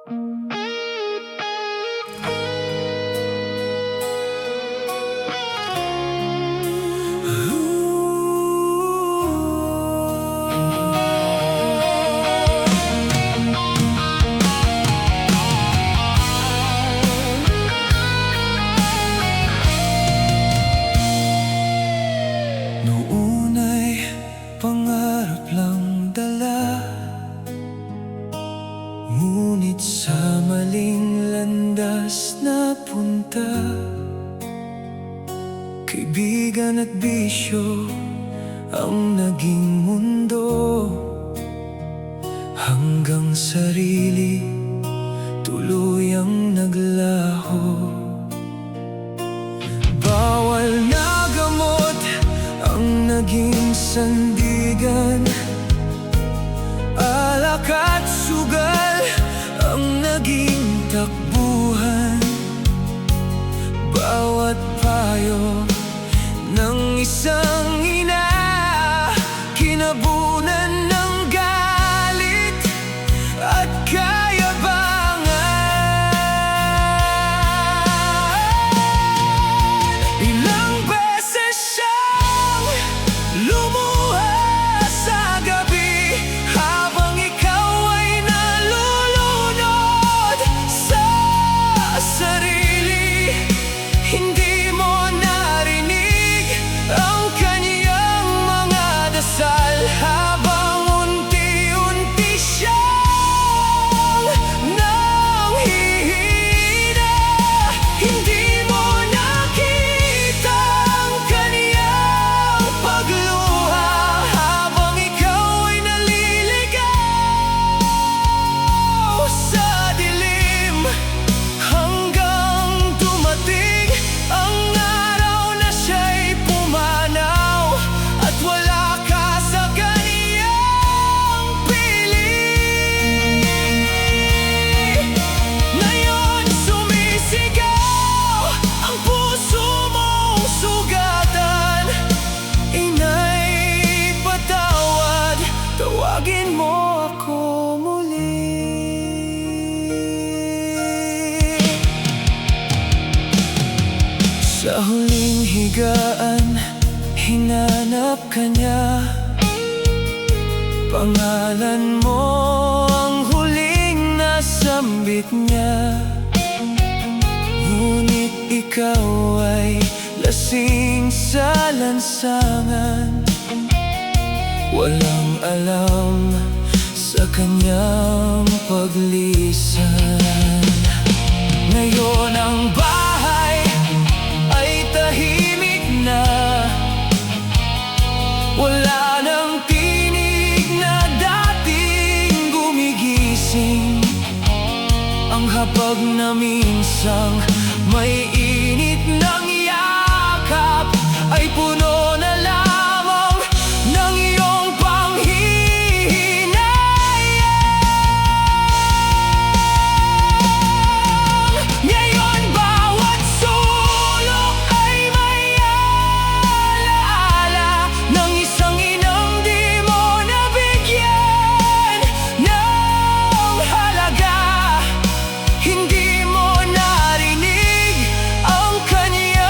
Noon ay pangarap lang dala, ngunit sa maling landas napunta. Kaibigan at bisyo ang naging mundo, hanggang sarili tuluyang naglaho. Bawal na gamot ang naging sandigan, alak at sugal ang naging takbuhan. Bawat payo ng isang ina, kinabunan ng galit at kayabangan. Ilang beses siyang lumuha sa gabi, habang ikaw ay nalulunod sa sarili. Hindi mo narinig ang kanyang mga dasal, habang unti-unti siyang nanghihina. Hindi mo nakita ang kanyang pagluha, habang ikaw ay naliligaw sa dilim, hanggang dumating ang araw na siya'y pumanaw, at wala ka sa kaniyang piling. Ngayon sumisigaw ang puso mong sugatan. Inay, patawad, tawagin mo ako muli. Sa huling higaan, hinanap ka niya. Pangalan mo ang huling nasambit niya, ngunit ikaw ay lasing sa lansangan. Walang alam sa kanyang paglisan. Ngayon ang bahay ay tahimik na, wala nang tinig na dating gumigising. Ang hapag na minsang may init ng yakap ay puno na lamang ng iyong panghihinayang. Ngayon bawat sulok ay may alaala ng isang inang di mo nabigyan ng halaga. Hindi mo narinig ang kanyang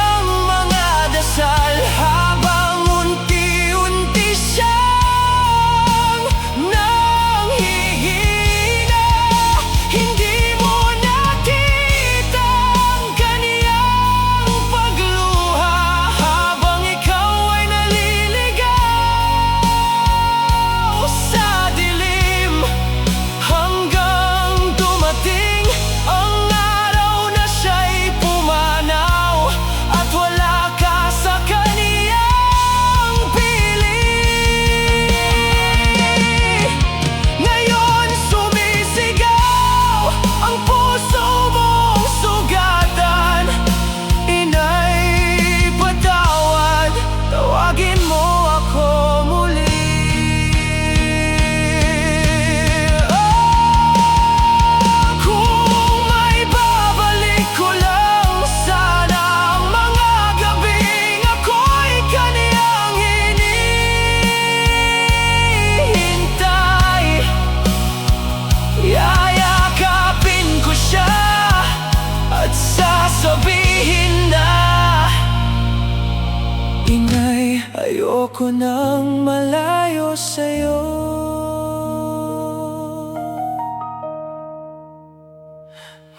Ayoko nang malayo sa'yo.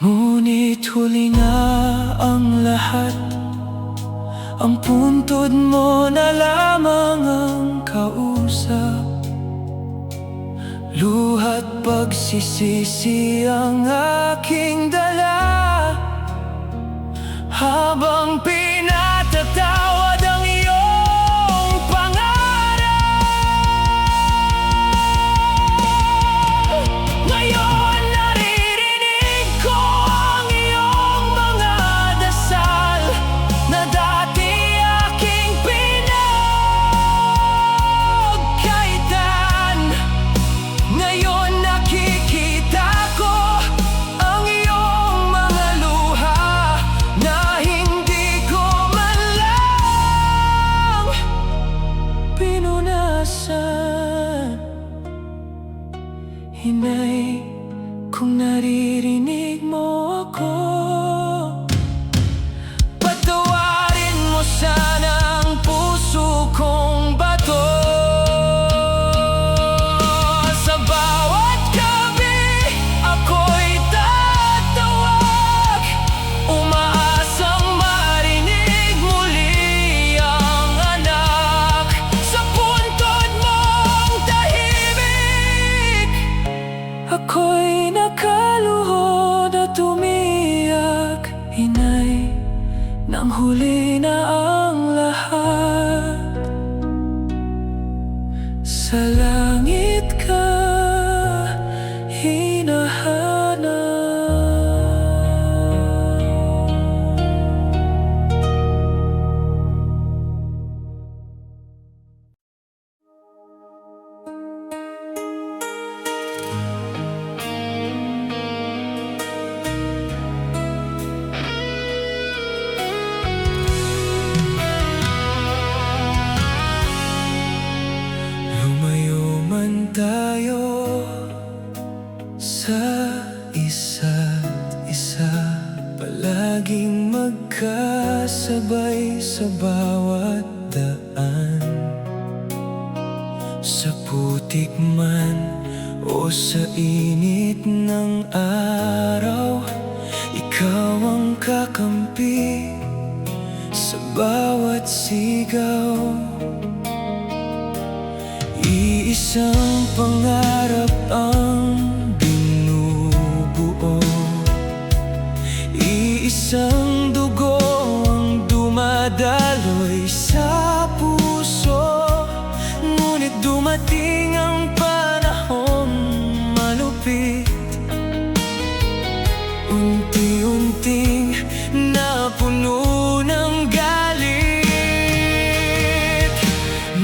Ngunit huli na ang lahat, ang puntod mo na lamang ang kausap. Luha't pagsisisi ang aking dala, habang pinatatawad ang iyong pangarap. Ngayon naririnig ko ang iyong mga dasal na dati aking pinagkaitan. Ngayon nakikita ko ang iyong mga luha na hindi ko man lang pinunasan. Hinay, kung naririnig mo ako, patawarin mo sana ang puso kong bato. Sa bawat gabi ako'y tatawag, umaasang marinig muli ang anak. Sa puntod mong tahimik, ako'y nakaluhod at umiyak. Inay, nang huli na ang lahat, sa langit ka hinahanap. Lumayo man tayo sa isa't isa, palaging magkasabay sa bawat daan. Sa putik man o sa init ng araw, ikaw ang kakampi sa bawat sigaw. Iisang pangarap ang binubuo, iisang dugo ang dumadaloy sa puso. Ngunit dumating ang panahong malupit, unti-unting napuno ng galit.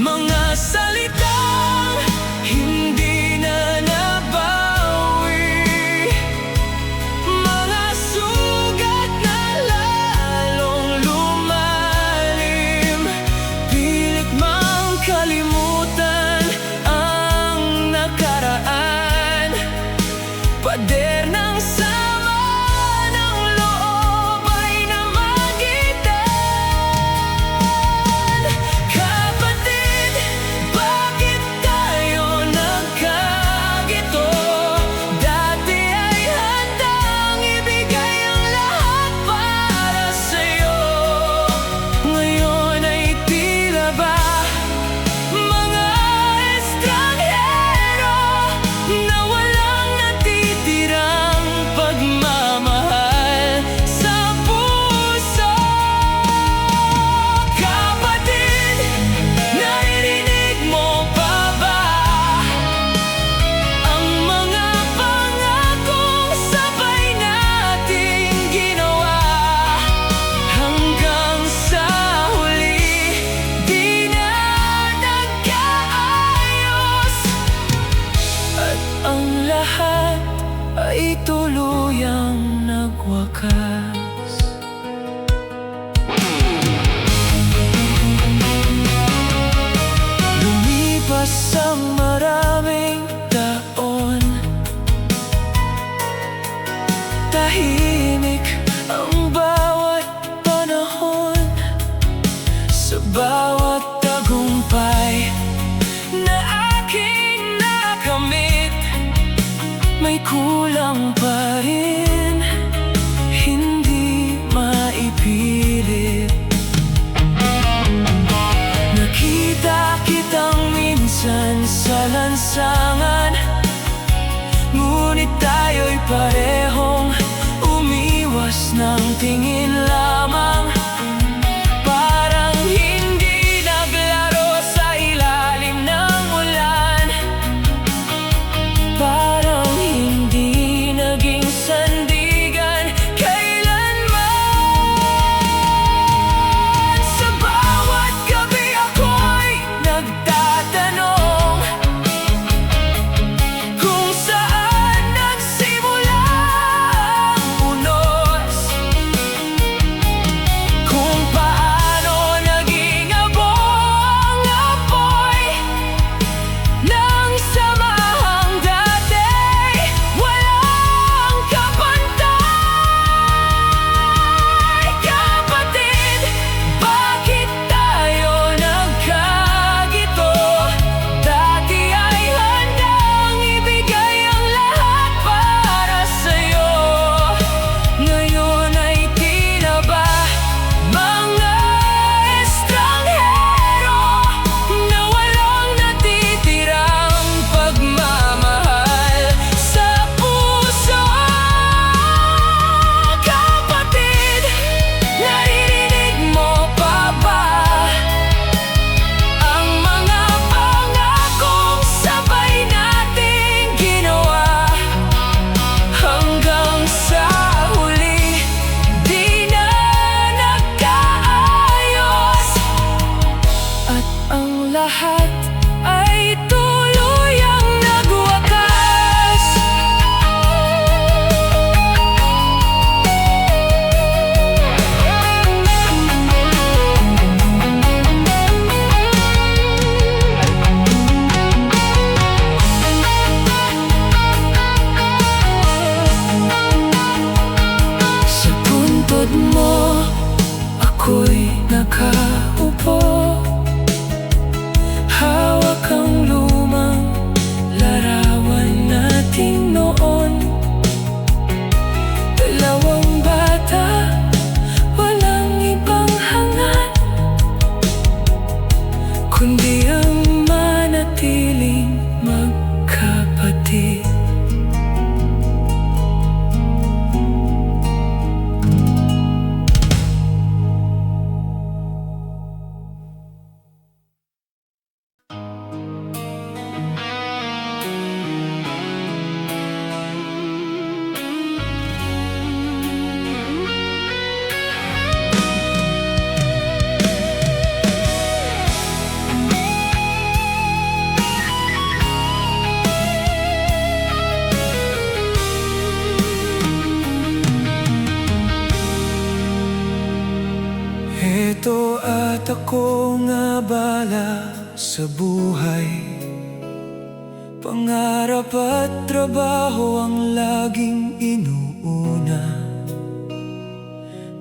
Mga salitang hindi na nabawi, mga sugat na lalong lumalim. Pilit mang kalimutan ang nakaraan, pader ng sama ng loob ay namagitan. Kapatid, bakit tayo nagkagito? Dati ay handang ibigay ang lahat para sa'yo. Ngayon ay tila ba mga estranghero na walang natitirang pagmamahal sa puso. Kapatid, naririnig mo pa ba ang mga pangakong sabay nating ginawa? Hanggang sa huli, di na nagkaayos, at ang lahat ay tuluyang nagwakas. Lumipas ang maraming taon, tahimik ang bawat panahon. Sa bawat tagumpay may kulang pa rin, hindi maipilit. Nakita kitang minsan sa lansangan, ngunit tayo'y parehong umiwas ng tingin lamang. Parang hindi naglaro sa ilalim ng ulan, parang hindi naging sandigan kailanman. Sa bawat gabi ako'y nagtatanong kung saan nagsimula ang unos, kung paano naging abo ang apoy ng samahang dati. Walang kapantay, kapatid, bakit tayo nagkagito? Dati ay handang ibigay ang lahat para sa'yo, ngayon ay tila ba mga estranghero na walang natitirang pagmamahal sa puso. Kapatid, naririnig mo pa ba ang mga pangakong sabay nating ginawa? Hanggang sa huli, di na nagkaayos, at ang lahat ay tuluyang nagwakas. Sa puntod mo, ako'y nakaupo, hawak ang lumang larawan natin noon. Dalawang bata, walang ibang hangat, kundi ang manatiling magkapatid. Ito at ako nga bala sa buhay, pangarap at trabaho ang laging inuuna.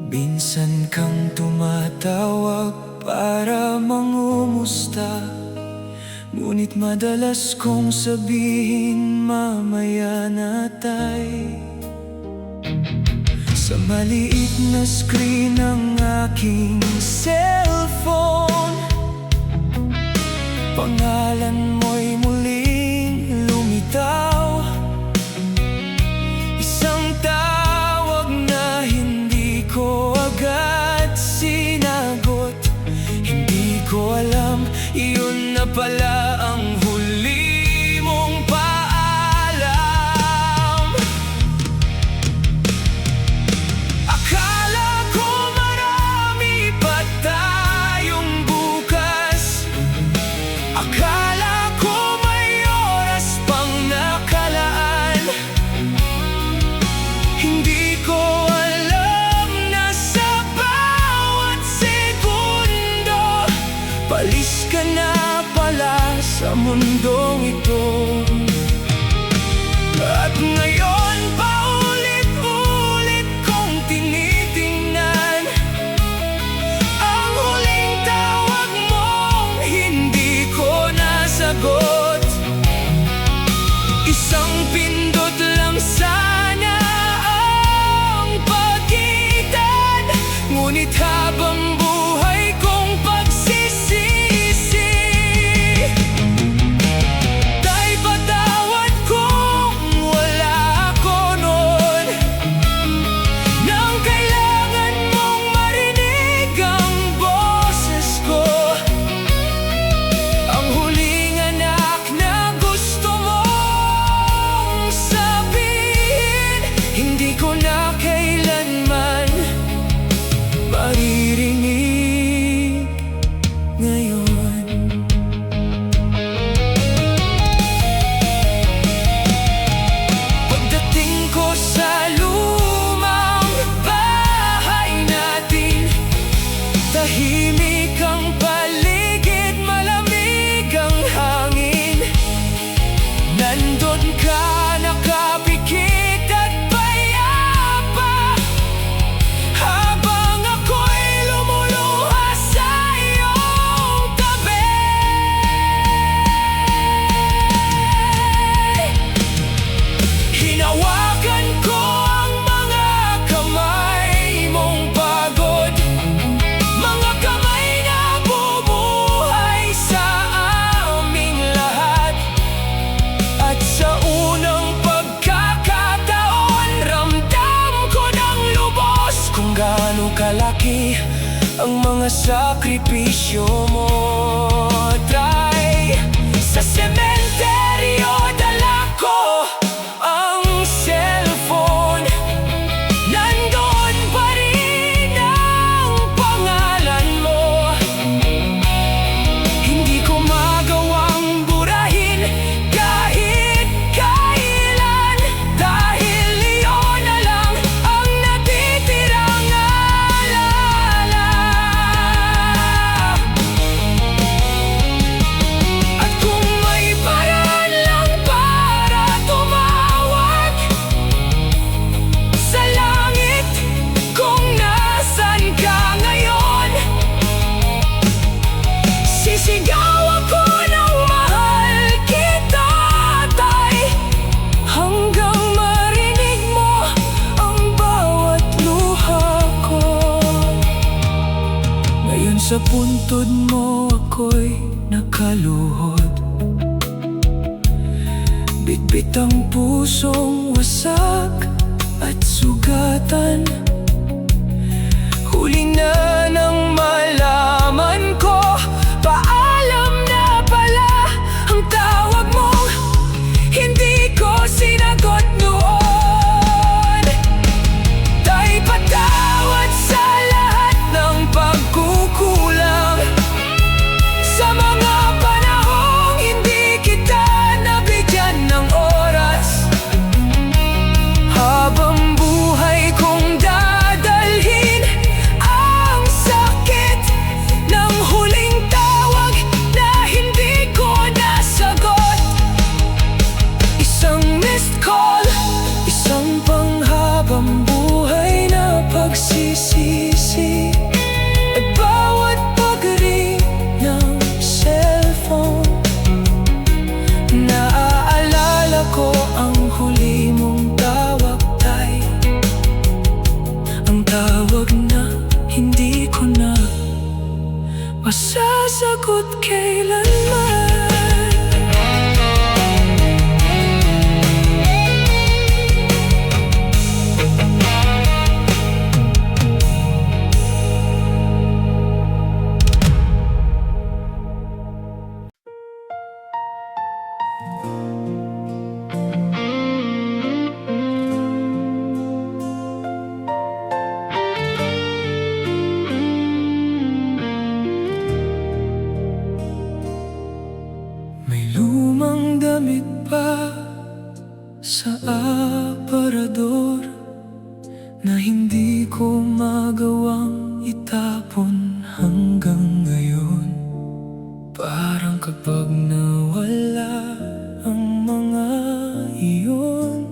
Minsan kang tumatawag para mangumusta, ngunit madalas kong sabihin mamaya na tayo. Sa maliit na screen ng aking cellphone, pangalan mo'y muling lumitaw. Isang tawag na hindi ko agad sinagot. Hindi ko alam, iyon na pala ang huli mong paalam. Akala ko marami pa tayong bukas, akala mga sakripisyo mo. Try sa sementeryo, dala ko ang cellphone. Nandoon pa rin ang pangalan mo. Hindi ko magawang burahin kahit kailan, dahil iyon na lang ang natitirang alala. At kung may paraan lang para tumawag sa langit, kung nasan ka ngayon, sisigaw ako ng mahal kita, tay, hanggang marinig mo ang bawat luha ko. Ngayon sa puntod mo ako'y nakaluhod, bitbit ang pusong wasak at sugatan. Huli na nang malaman ko, paalam na pala ang tawag mo. Hindi ko sinagot noon. Tay, patawad sa lahat ng pagkukulang, sa mga panahong hindi kita nabigyan ng oras. Habang buhay kong dadalhin ang sakit ng huling tawag na hindi ko nasagot. Isang missed call, isang panghabang buhay na pagsisisi, at bawat pag-ring ng cellphone, naaalala ko ang huli mong tawag, tay, ang tawag na hindi ko na masasagot kailanman. May lumang damit pa sa aparador na hindi ko magawang itapon hanggang ngayon. Parang kapag nawala ang mga iyon,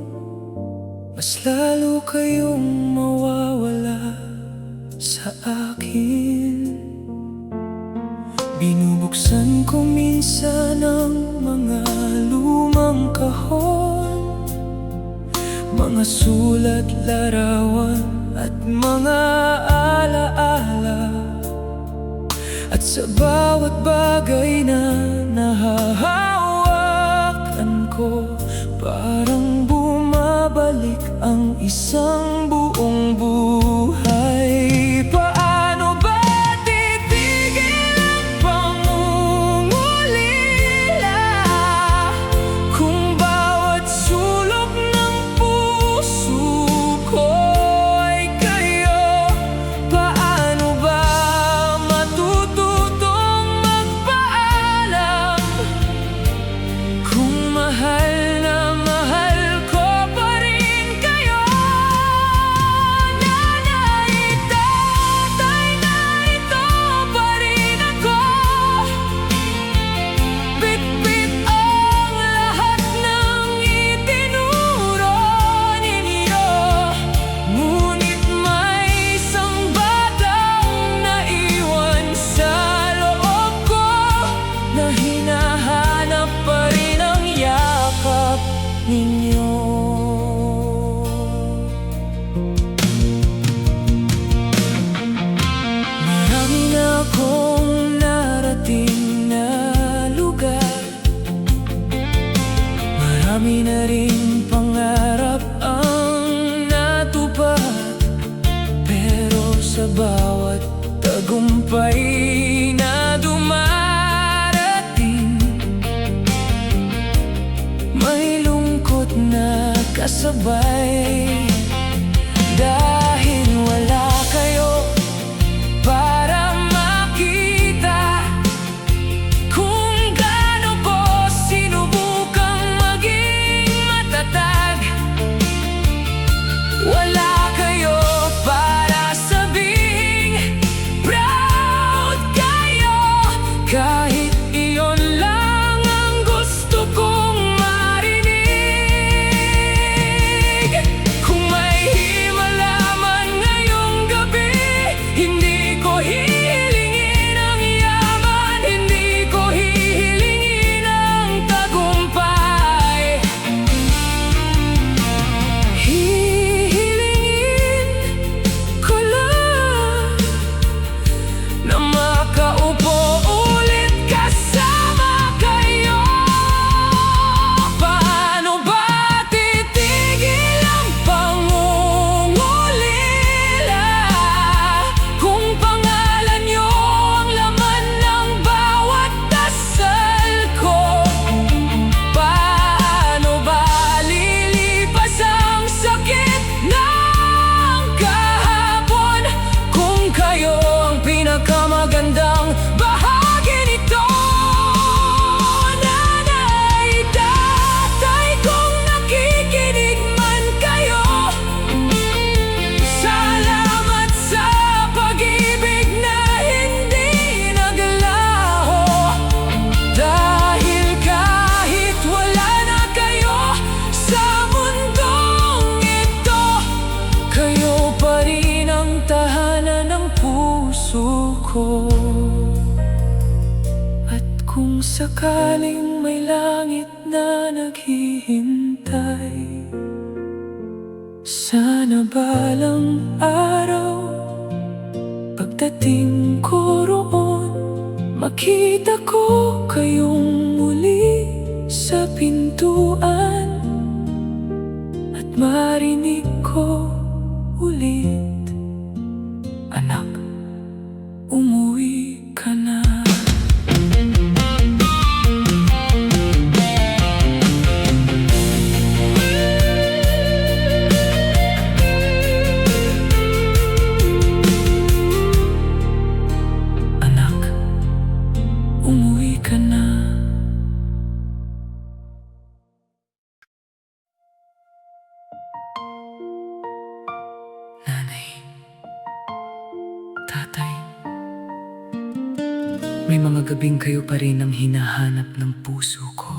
mas lalo kayong mawawala sa akin. Binubuksan ko minsan ang mga lumang kahon, mga sulat, larawan at mga alaala. At sa bawat bagay na nahahawakan ko, parang bumabalik ang isang buong buhay. Paano ba titigil ang pangungulila kung bawat sulok ng puso ko ay kayo? Paano ba matututong magpaalam kung mahal na mahal ko pa rin kayo? sabay. Dahil wala kayo para makita kung gaano ko sinubukang maging matatag. Wala kayo para sabihing proud kayo, kahit iyon lang ang gusto kong marinig. Kung may himala man ngayong gabi, hindi ko hihilingin ang yaman, hindi ko hihilingin ang tagumpay. Hihilingin ko lang na makaupo ulit kasama kayo. Paano ba titigil ang pangungulila kung pangalan niyo ang laman ng bawat dasal ko? Paano ba lilipas ang sakit ng kahapon kung kayo ang pinakamagandang bahagi nito? Nanay, tatay, kung nakikinig man kayo, salamat sa pag-ibig na hindi naglaho. Dahil kahit wala na kayo sa mundong ito, kayo pa rin ang tahanan ng puso ko. At kung sakaling may langit na naghihintay, sana balang araw pagdating ko roon, makita ko kayong muli sa pintuan at marinig ko ulit, anak, umuwi ka na. Anak, umuwi ka na. Nanay, tatay, may mga gabing kayo pa rin ang hinahanap ng puso ko.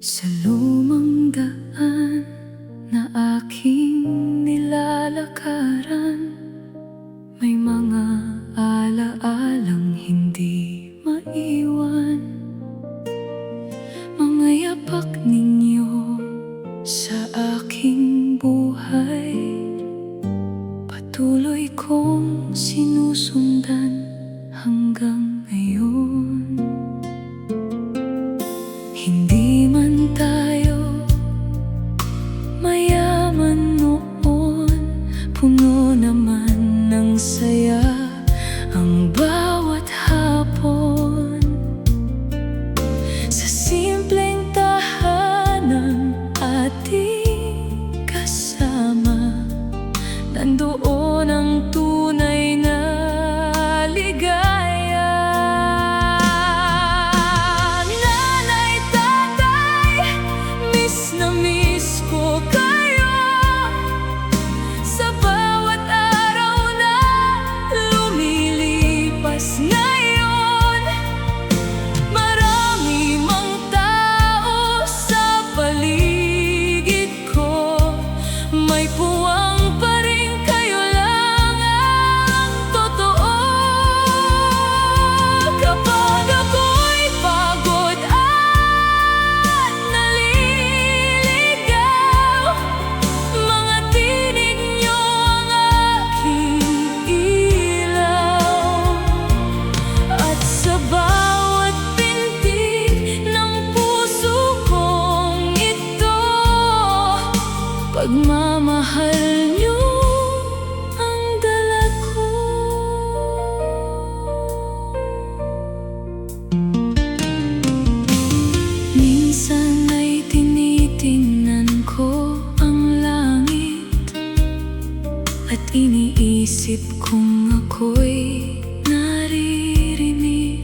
Sa lumang daan na aking nilalakaran, may mga ala-alang hindi maiwan. Mga yapak ninyo sa aking buhay, patuloy kong sinusundan hanggang ngayon. Hindi man tayo mayaman noon, puno naman ng saya ang bawat hapon. Sa simpleng tahanan ating kasama, nandoon ang tunay na ligaya. Nanay, tatay, miss na miss ko kayo. Sa bawat araw na lumilipas ngayon, marami mang tao sa paligid ko, may puwang pa rin kayo lang ang totoo. Kapag ako'y pagod at naliligaw, mga tinig niyo ang aking ilaw. At sa bawat pintig ng puso kong ito, pagmamahal niyo ang dala ko. Minsan ay isip kong ako'y naririnig.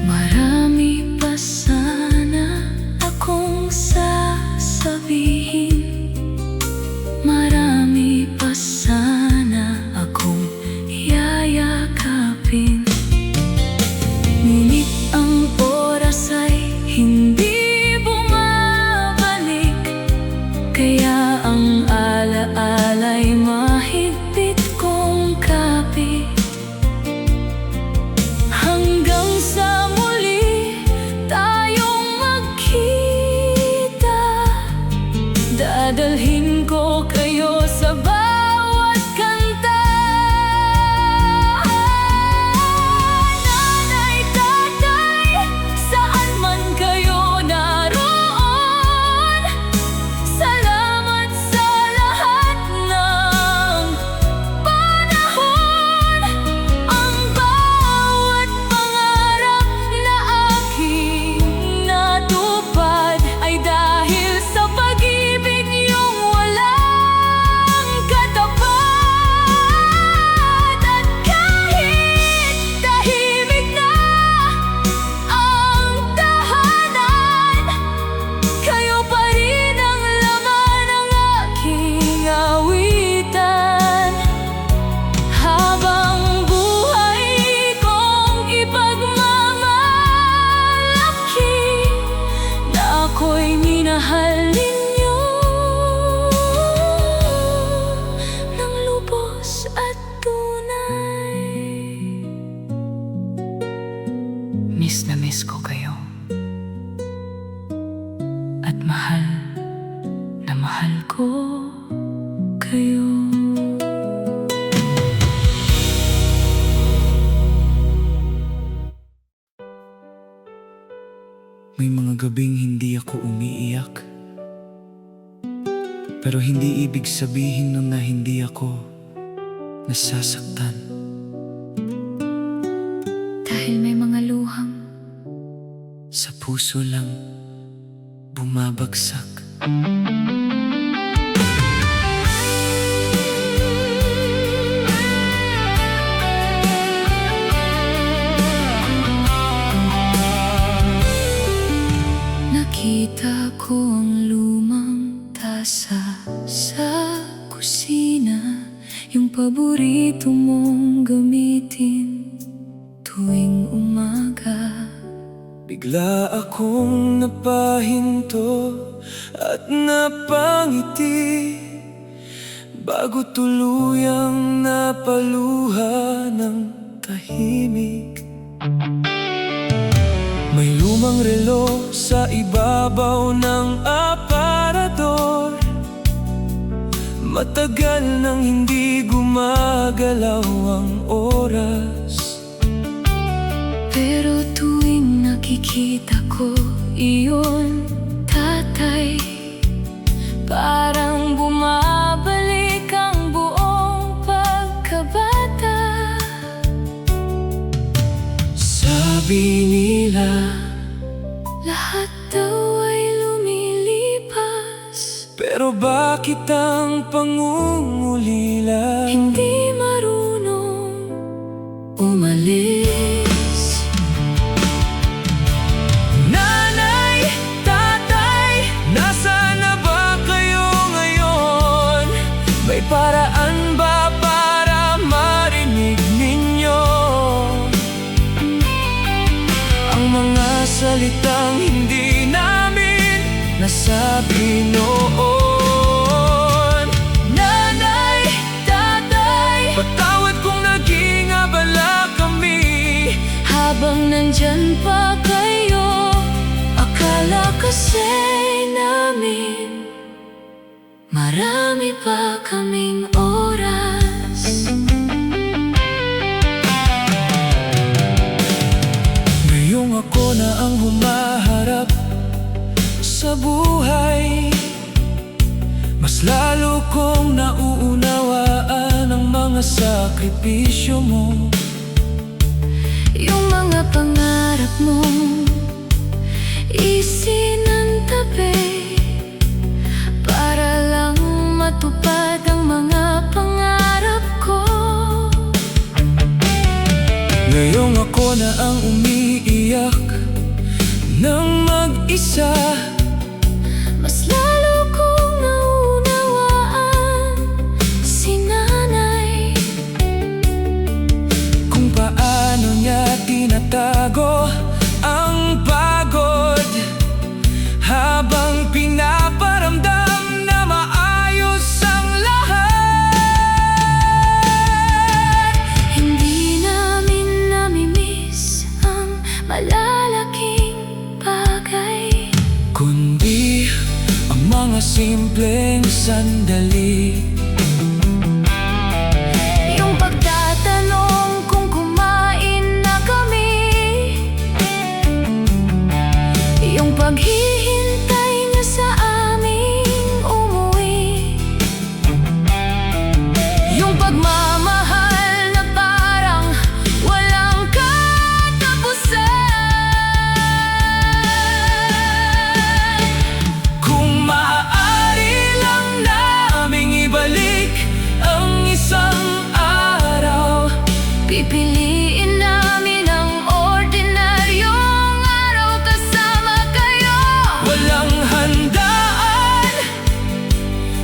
Marami pa sana akong sasabihin, marami pa sana akong yayakapin. Ngunit ang oras ay hindi bumabalik, kaya ang alaala'y mahigpit kong kapit. Hanggang sa muli tayong magkita, dadalhin ko kayo sa bawat kanta. Nanay, tatay, saan man kayo naroon, salamat sa lahat ng panahon. Ang bawat pangarap na aking natupad ay dahil sa pag-ibig niyong walang katapat. At kahit tahimik na ang tahanan, kayo pa rin ang laman ng aking awitan. Habang buhay kong ipagmamalaki na ako'y minahal ninyo ng lubos at tunay. Miss na miss ko kayo, at mahal na mahal ko kayo. May mga gabing hindi ako umiiyak, pero hindi ibig sabihin nun na hindi ako nasasaktan. Dahil may mga luhang Sa puso lang bumabagsak. nakita ko ang lumang tasa sa kusina, yung paborito mong gamitin tuwing umaga. Bigla akong napahinto at napangiti, bago tuluyang napaluha ng tahimik. May lumang relo sa ibabaw ng aparador, matagal nang hindi gumagalaw ang oras. Pero tuwing nakikita ko iyon, tatay, parang bumabalik ang buong pagkabata. Sabi nila, lahat daw ay lumilipas, pero bakit ang pangungulila hindi marunong umalis? Nanay, tatay, nasaan na ba kayo ngayon? May paraan ba para marinig ninyo ang mga salitang hindi namin nasabi noon? Nanay, tatay, patawad kung naging abala kami. Habang nandyan pa kayo, akala kasi namin marami pa kaming oras. Ngayong ako na ang humaharap sa buhay, mas lalo kong nauunawaan ang mga sakripisyo mo. Yung mga pangarap mong isinantabi para lang matupad ang mga pangarap kundi ang mga simpleng sandali. Yung pagtatanong kung kumain na kami, yung paghihintay niya sa aming umuwi, yung pagmamahal na parang walang katapusan. Kung maaari lang naming ibalik ang isang araw, Pipiliin namin ang ordinaryong araw kasama kayo. walang handaan,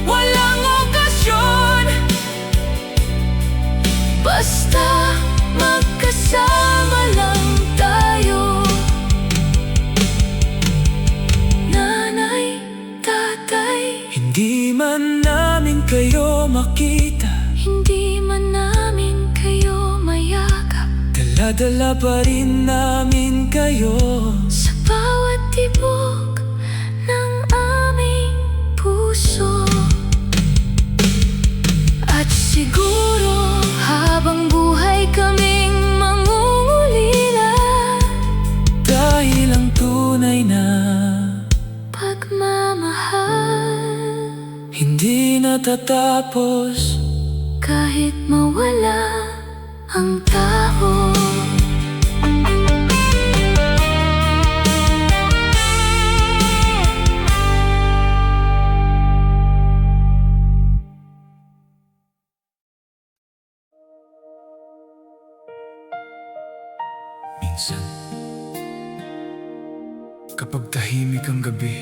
walang okasyon, Basta magkasama lang tayo. Nanay, tatay, hindi man namin kayo makita, hindi man namin kayo mayakap. dala-dala pa rin namin kayo. Sa bawat tibok ng aming puso. At siguro habang buhay kaming mangungulila, Dahil ang tunay na pagmamahal, hindi natatapos. kahit mawala ang tao. Minsan, kapag tahimik ang gabi,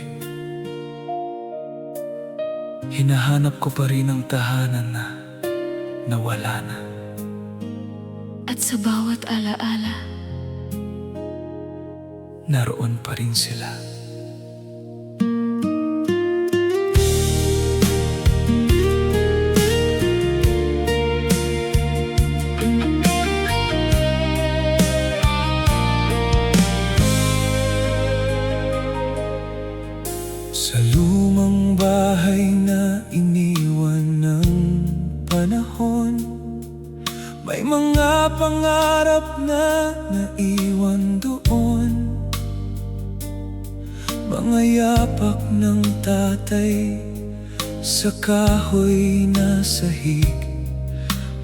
hinahanap ko pa rin ang tahanan na nawala na. At sa bawat alaala, Naroon pa rin sila. Sa lumang bahay na iniwan ng panahon, may mga pangarap na naiwan doon. Mga yapak ng tatay sa kahoy na sahig,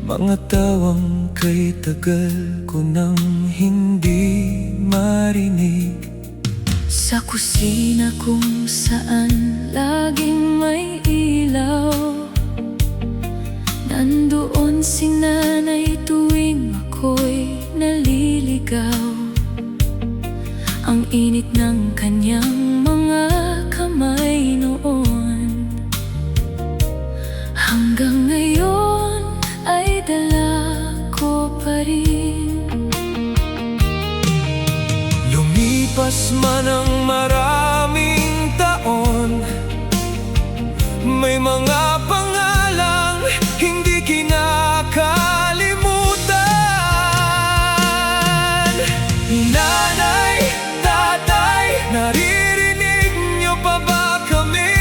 mga tawang kay tagal ko nang hindi marinig. sa kusina kung saan laging may ilaw, nandoon si nanay tuwing ako'y naliligaw. Ang init ng kanyang mga kamay noon, hanggang ngayon ay dala ko pa rin. Lumipas man ang maraming taon, may mga pangalang hindi kinakalimutan. Nanay, tatay, naririnig niyo pa ba kami?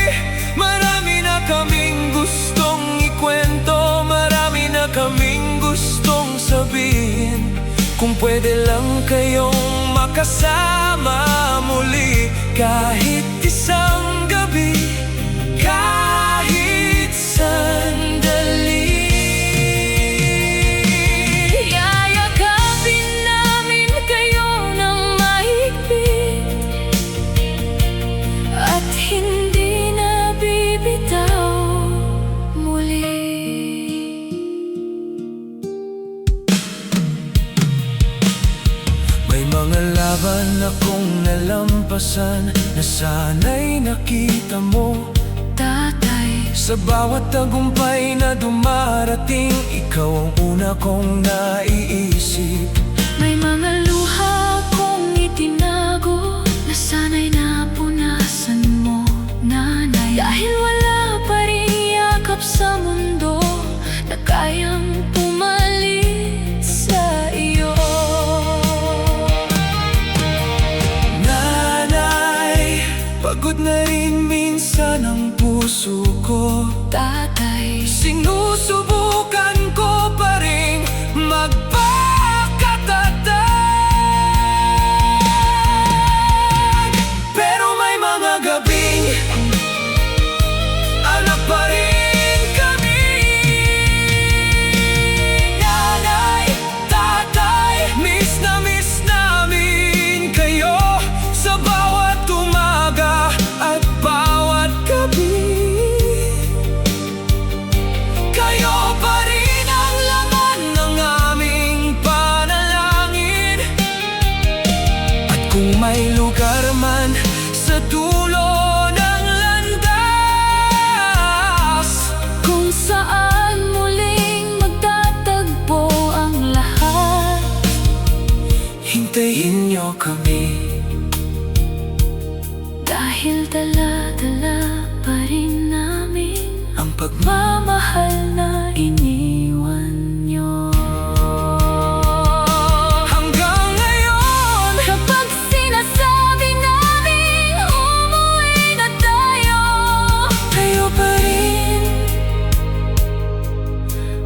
Marami na kaming gustong ikwento, marami na kaming gustong sabihin. Kung pwede lang kayong makasama muli, kahit isang gabi, kahit sandali. Yayakapin namin kayo ng mahigpit at hindi na bibitaw muli. May mga laban akong nalampasan na sana'y nakita mo. Tatay, Sa bawat tagumpay na dumarating, ikaw ang una kong naiisip. may mga luha kong itinago na sana'y napunasan mo, nanay. Dahil wala pa rin yakap sa mundo na kayang pumalit sa iyo. Nanay, pagod na na rin minsan ang puso ko. Tatay, Sinusubukan ko pa rin magpakatatag. Pero may mga gabing anak pa rin kami. Nanay, tatay, miss namin kayo sa bawat umaga at bawat gabi. Kayo pa rin ang laman ng aming panalangin. At kung may lugar man sa dulo ng landas, kung saan muling magtatagpo ang lahat, hintayin niyo kami. dahil dala-dala pa rin namin Ang mamahal na iniwan nyo. hanggang ngayon, Kapag sinasabi namin umuwi na tayo, kayo pa rin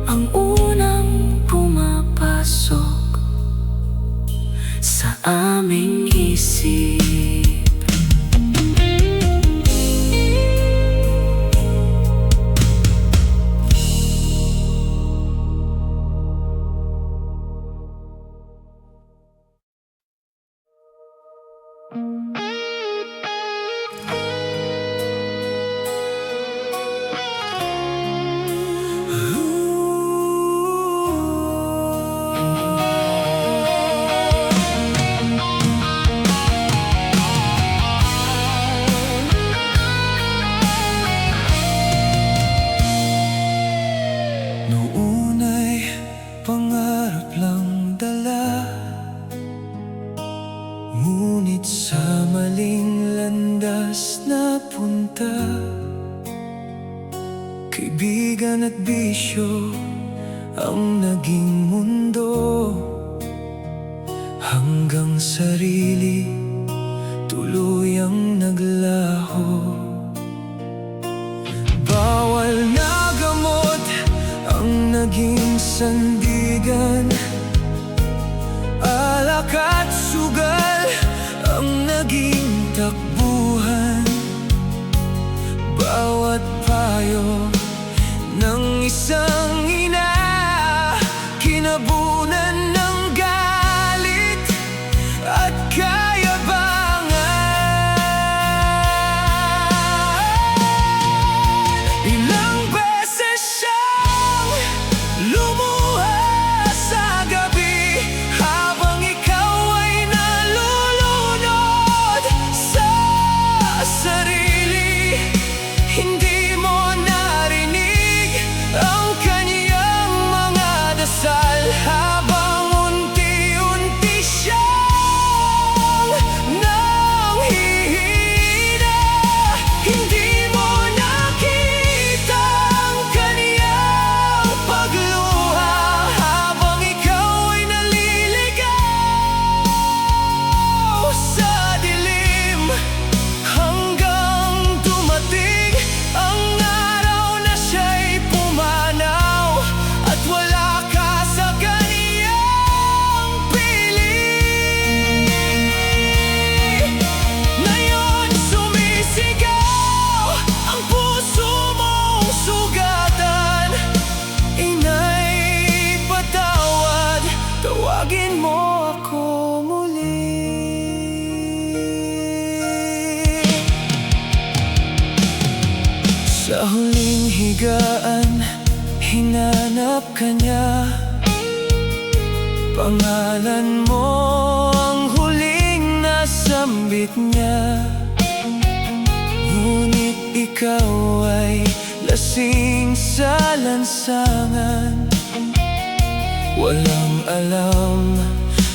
ang unang pumapasok sa aming isip. Noon ay pangarap lang dala, ngunit sa maling landas napunta. Kaibigan at bisyo ang naging mundo, hanggang sarili tuluyang naglaho. Bawal na gamot ang naging sandigan, alak at sugal ang naging takbuhan. Bawat payo ng isang ina, kinabunan ng galit at kayabangan. Ilang beses siyang lumuha sa gabi, habang ikaw ay nalulunod sa sarili. Hindi mo narinig ang kanyang mga dasal, habang unti-unti siyang nanghihina. Hindi mo nakita ang kanyang pagluha, habang ikaw ay naliligaw sa dilim, hanggang dumating ang araw na siya'y pumanaw, at wala ka sa kaniyang piling. Ngayon sumisigaw ang puso mong sugatan. Inay, patawad, tawagin mo ako muli. Sa huling higaan, hinanap ka niya. Pangalan mo ang huling nasambit niya, ngunit ikaw ay lasing sa lansangan. Walang alam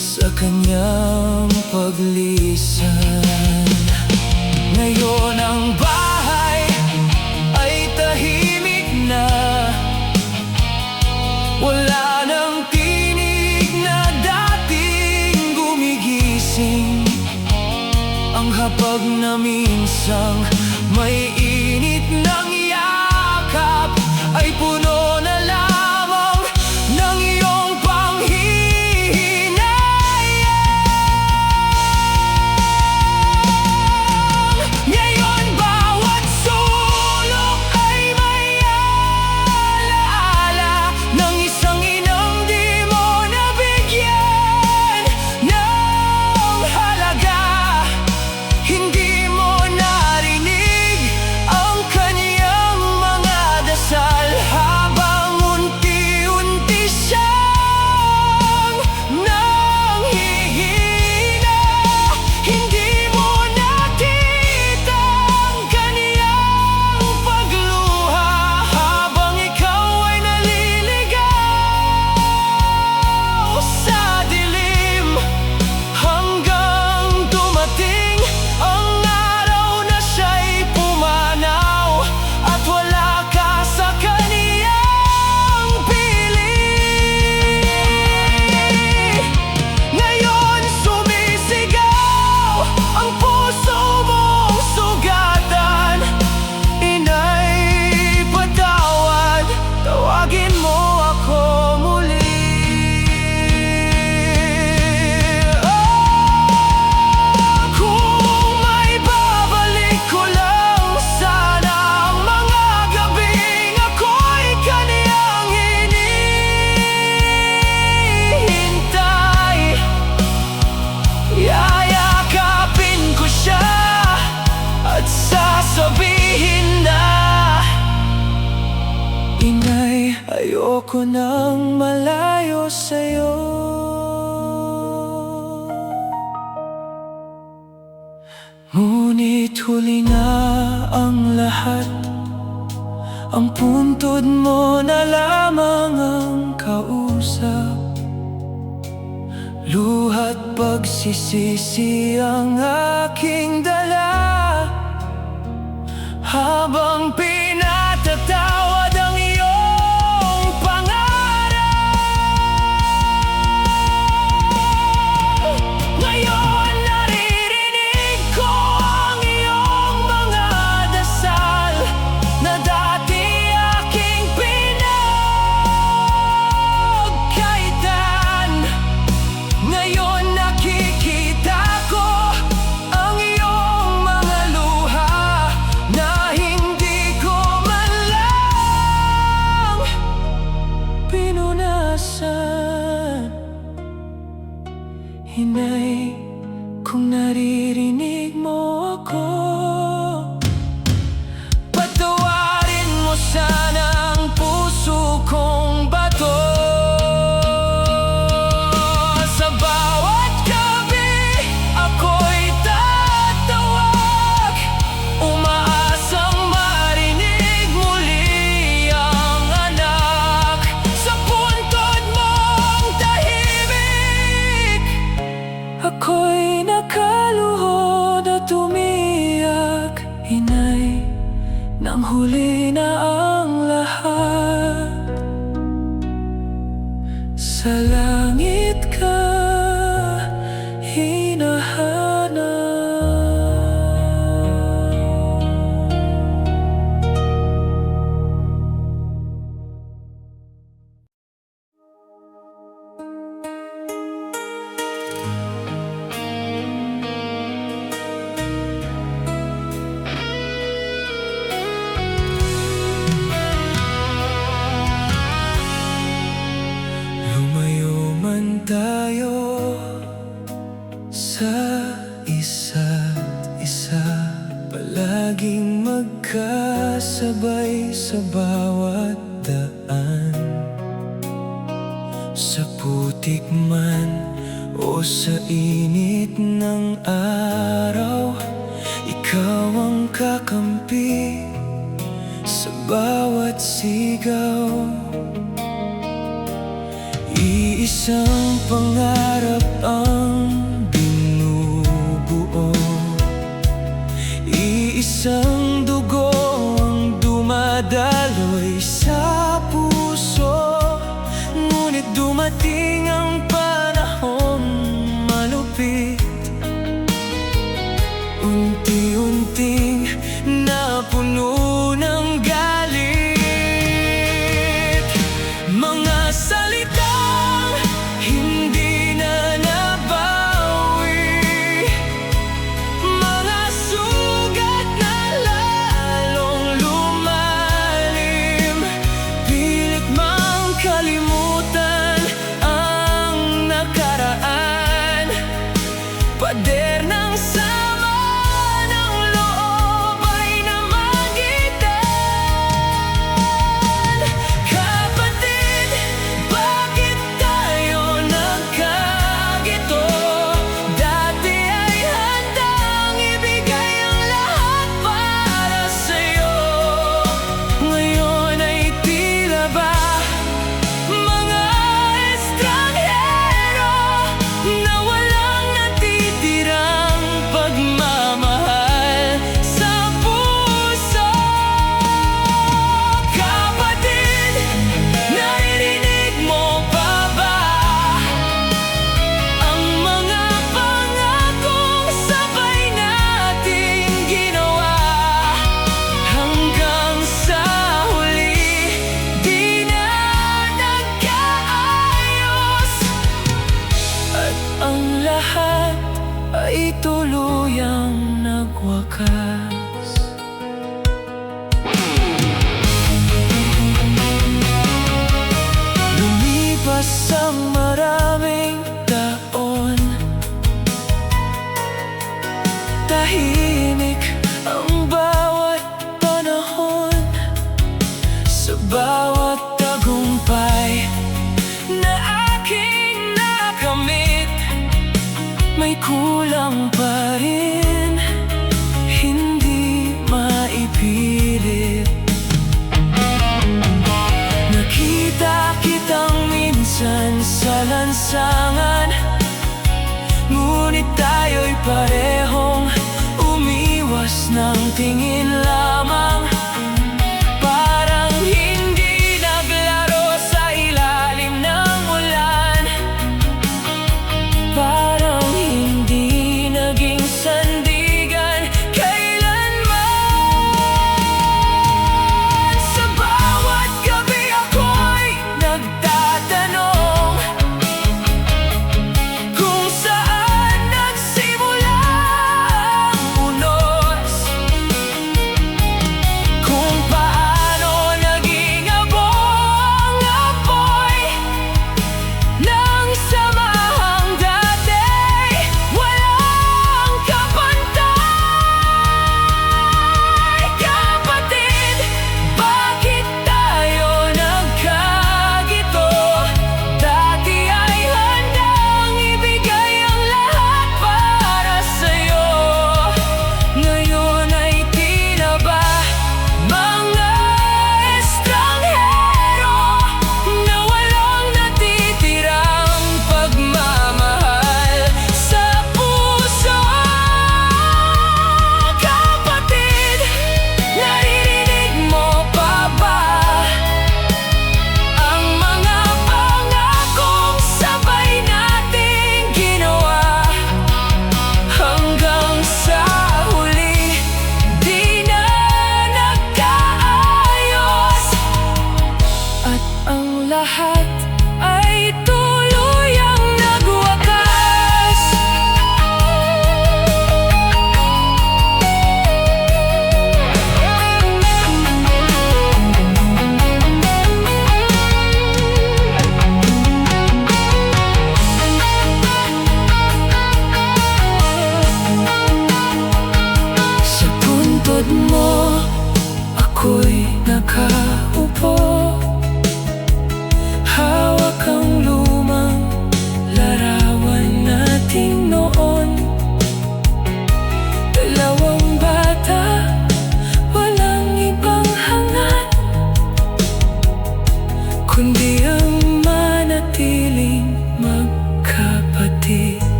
sa kanyang paglisan. Ngayon ang bahay ay tahimik na, wala nang tinig na dating gumigising. Ang hapag na minsang Ayoko nang malayo sa'yo. Ngunit huli na ang lahat, ang puntod mo na lamang ang kausap. Luha't pagsisisi ang aking dala, habang pinatatawad ang iyong pangarap. Ngayon naririnig ko ang iyong mga dasal na dati aking pinagkaitan. Ngayon nakikita ko ang iyong mga luha na hindi ko man lang pinunasan. Hinay, kung naririnig mo ako, patawarin mo sana ang puso kong bato. Sa bawat gabi ako'y tatawag, umaasang marinig muli ang anak. Sa puntod mong tahimik, ako'y nakaluhod at umiyak. Inay, nang huli na ang lahat, sa langit ka hinahanap. Lumayo man tayo sa isa't isa, palaging magkasabay sa bawat daan. Sa putik man o sa init ng araw, ikaw ang kakampi sa bawat sigaw. Iisang pangarap ang binubuo, iisang dugo ang dumadaloy sa puso. Ngunit dumating ang panahong malupit, unti-unting napuno ng galit. Mga salitang hindi na nabawi, mga sugat na lalong lumalim. Pilit mang kalimutan ang nakaraan, pader ng sama ng loob ay namagin.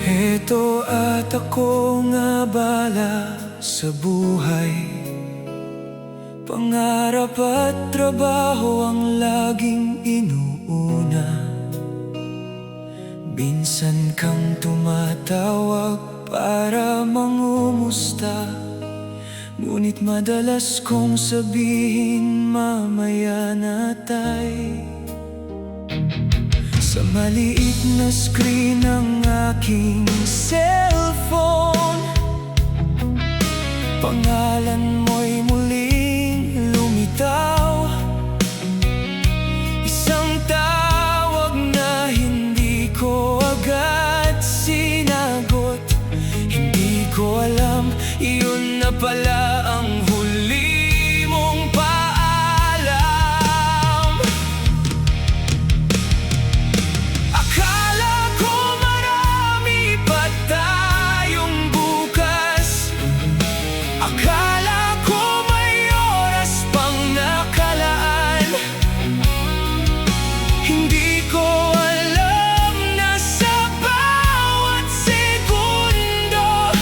Heto at ako nga bala sa buhay, pangarap at trabaho ang laging inuuna. Minsan kang tumatawag para mangumusta, ngunit madalas kong sabihin mamaya na tay. Sa maliit na screen ng aking cellphone, pangalan mo'y muling lumitaw. Isang tawag na hindi ko agad sinagot. Hindi ko alam, iyon na pala ang huli mong paalam. Akala ko marami pa tayong bukas, akala ko may oras pang nakalaan. Hindi ko alam na sa bawat segundo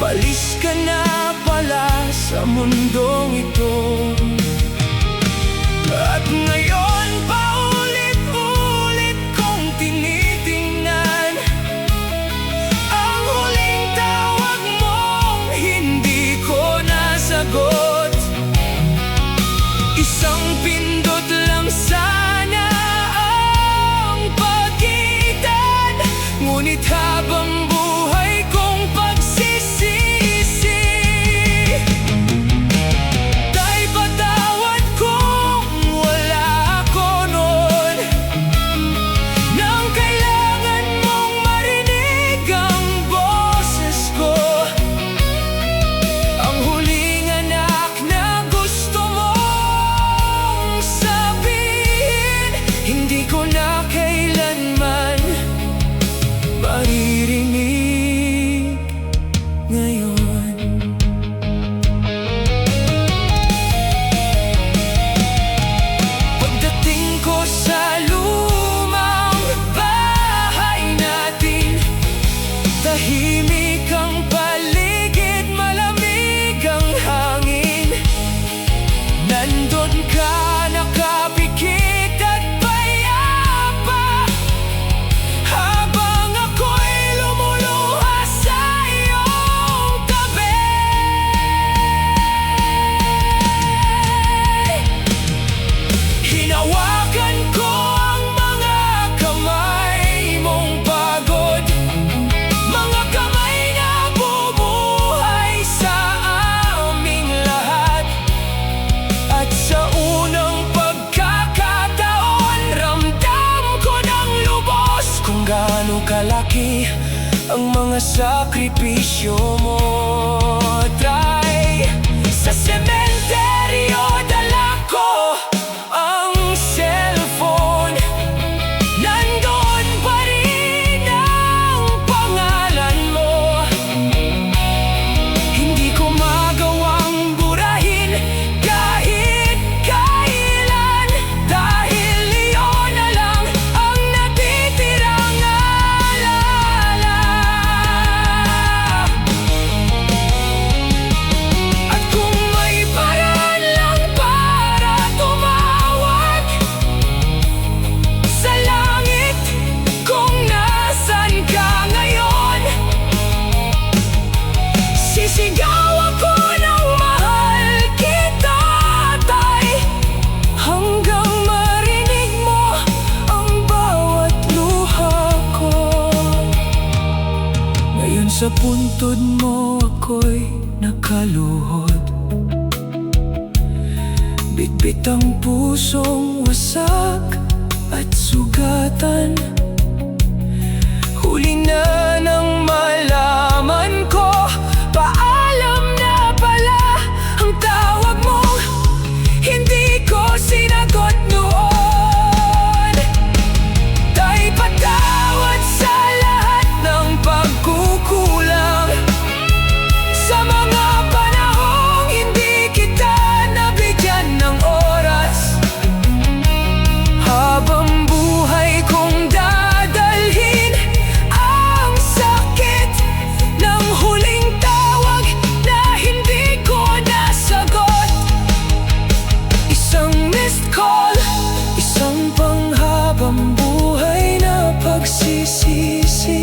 palis ka na pala sa mundong ito. At ngayon paulit-ulit kong tinitingnan ang huling tawag mong hindi ko nasagot. Isang pindot lang sana ang pagitan, ngunit habang buhay kong pagsisisi. Tay, patawad kung wala ako noon, nang kailangan mong marinig ang boses ko. Ang huling anak na gusto mong sabihin, hindi ko na kailanman maririnig ngayon. Pagdating ko sa lumang bahay natin, tahimik ang paligid, malamig ang hangin. Nandun ka nakapikit at payapa, habang ako'y lumuluha sa iyong tabi. Hinawakan ko ang mga kamay mong pagod, mga kamay na bumuhay sa aming lahat. At sa unang pagkakataon, ramdam ko ng lubos kung gaano kalaki ang mga sakripisyo mo. Tay, sa sementeryo dala ko ang cellphone, nandoon pa rin ang pangalan mo. Hindi ko magawang burahin kahit kailan, dahil iyon na lang ang natitirang alala. At kung may paraan lang para tumawag sa langit kung nasan ka ngayon, sisigawan ko ng mahal kita, tay, hanggang marinig mo ang bawat luha ko. Ngayon sa puntod mo ako'y nakaluhod, bitbit ang pusong wasak at sugatan. Huli na nang malaman ko, paalam na pala ang tawag mo. Hindi ko sinagot noon. Tay, patawad sa lahat ng pagkukulang, sa mga panahong hindi kita nabigyan ng oras. Habang buhay kong isisi